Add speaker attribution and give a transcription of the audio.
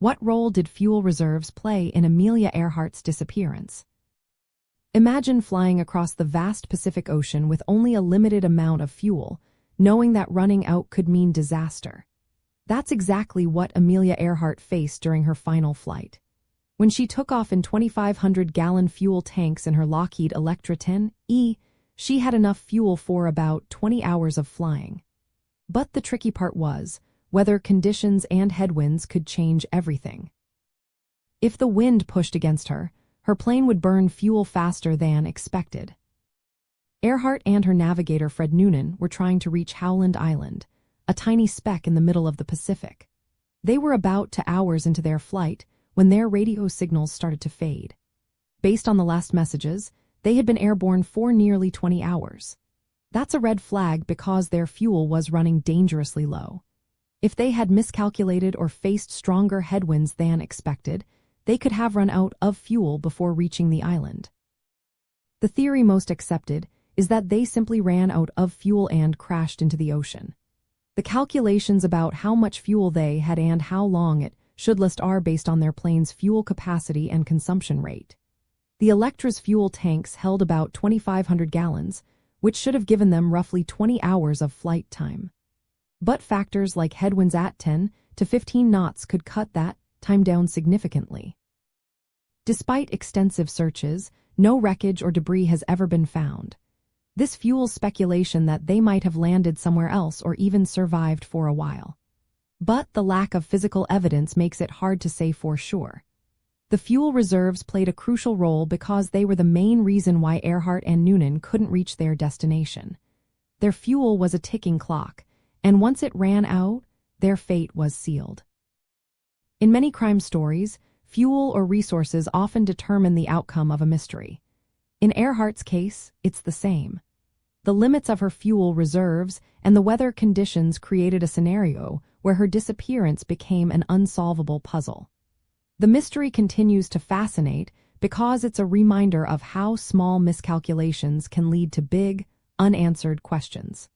Speaker 1: What role did fuel reserves play in Amelia Earhart's disappearance? Imagine flying across the vast Pacific Ocean with only a limited amount of fuel, knowing that running out could mean disaster. That's exactly what Amelia Earhart faced during her final flight. When she took off in 2,500-gallon fuel tanks in her Lockheed Electra 10E, she had enough fuel for about 20 hours of flying. But the tricky part was, weather conditions and headwinds could change everything. If the wind pushed against her, her plane would burn fuel faster than expected. Earhart and her navigator Fred Noonan were trying to reach Howland Island, a tiny speck in the middle of the Pacific. They were about 2 hours into their flight when their radio signals started to fade. Based on the last messages, they had been airborne for nearly 20 hours. That's a red flag because their fuel was running dangerously low. If they had miscalculated or faced stronger headwinds than expected, they could have run out of fuel before reaching the island. The theory most accepted is that they simply ran out of fuel and crashed into the ocean. The calculations about how much fuel they had and how long it should last are based on their plane's fuel capacity and consumption rate. The Electra's fuel tanks held about 2,500 gallons, which should have given them roughly 20 hours of flight time. But factors like headwinds at 10 to 15 knots could cut that time down significantly. Despite extensive searches, no wreckage or debris has ever been found. This fuels speculation that they might have landed somewhere else or even survived for a while. But the lack of physical evidence makes it hard to say for sure. The fuel reserves played a crucial role because they were the main reason why Earhart and Noonan couldn't reach their destination. Their fuel was a ticking clock, and once it ran out, their fate was sealed. In many crime stories, fuel or resources often determine the outcome of a mystery. In Earhart's case, it's the same. The limits of her fuel reserves and the weather conditions created a scenario where her disappearance became an unsolvable puzzle. The mystery continues to fascinate because it's a reminder of how small miscalculations can lead to big, unanswered questions.